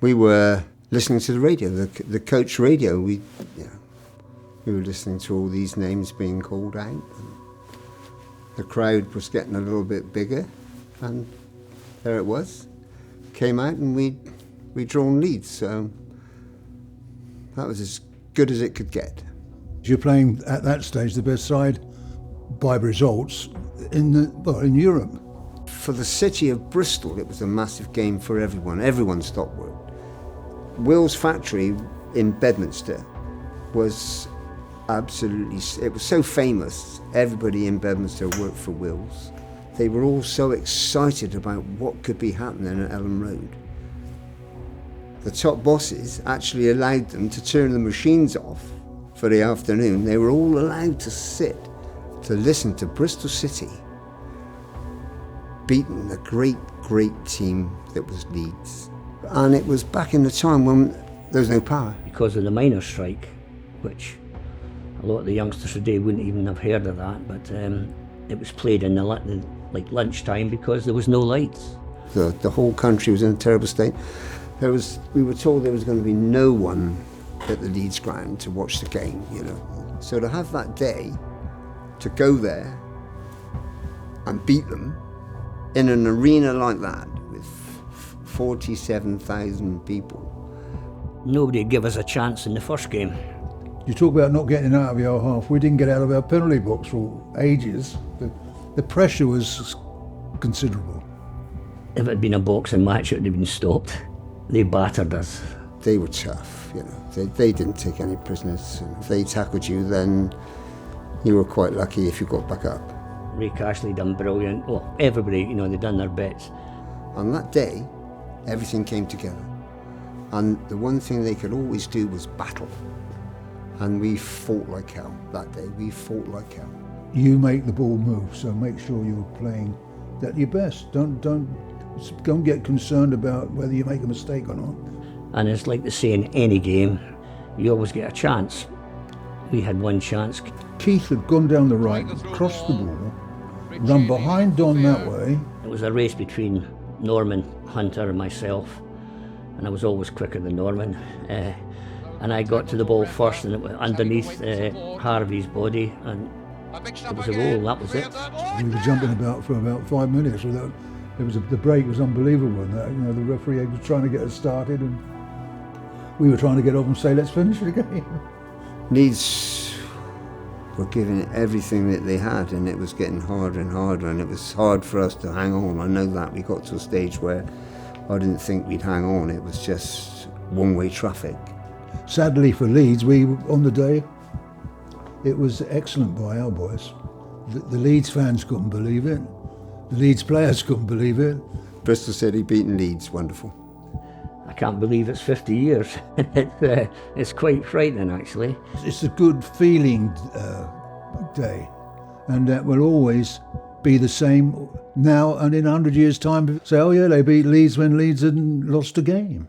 We were listening to the radio, the coach radio. We were listening to all these names being called out. And the crowd was getting a little bit bigger, and there it was. Came out and we'd drawn Leeds, so that was as good as it could get. You're playing at that stage the best side by results in Europe. For the city of Bristol, it was a massive game for everyone. Everyone stopped work. Will's factory in Bedminster was it was so famous. Everybody in Bedminster worked for Will's. They were all so excited about what could be happening at Ellen Road. The top bosses actually allowed them to turn the machines off for the afternoon. They were all allowed to sit to listen to Bristol City beating the great team that was Leeds. And it was back in the time when there was no power. Because of the miners' strike, which a lot of the youngsters today wouldn't even have heard of that, but it was played in the lunchtime because there was no lights. The whole country was in a terrible state. We were told there was going to be no one at the Leeds ground to watch the game, So to have that day, to go there and beat them in an arena like that with 47,000 people. Nobody gave us a chance in the first game. You talk about not getting out of your half. We didn't get out of our penalty box for ages. The pressure was considerable. If it had been a boxing match, it would have been stopped. They battered us. They were tough, They didn't take any prisoners. If they tackled you, then you were quite lucky if you got back up. Ray Cashley done brilliant. Well, everybody, they'd done their bits. On that day, everything came together. And the one thing they could always do was battle. And we fought like hell that day. We fought like hell. You make the ball move, so make sure you're playing at your best. Don't get concerned about whether you make a mistake or not. And it's like they say in any game, you always get a chance. We had one chance. Keith had gone down the right, crossed the ball, run behind Don that way. It was a race between Norman, Hunter and myself, and I was always quicker than Norman. And I got to the ball first, and it was underneath Harvey's body, and it was a goal. That was it. We were jumping about for about 5 minutes. The break was unbelievable. And the referee was trying to get us started, and we were trying to get off and say, "Let's finish the game." Leeds were giving it everything that they had, and it was getting harder and harder, and it was hard for us to hang on. I know that. We got to a stage where I didn't think we'd hang on. It was just one-way traffic. Sadly for Leeds, on the day, it was excellent by our boys. The Leeds fans couldn't believe it. The Leeds players couldn't believe it. Bristol City beating Leeds, wonderful. I can't believe it's 50 years. It's quite frightening, actually. It's a good feeling day, and that will always be the same now and in 100 years' time. Say, oh yeah, they beat Leeds when Leeds hadn't lost a game.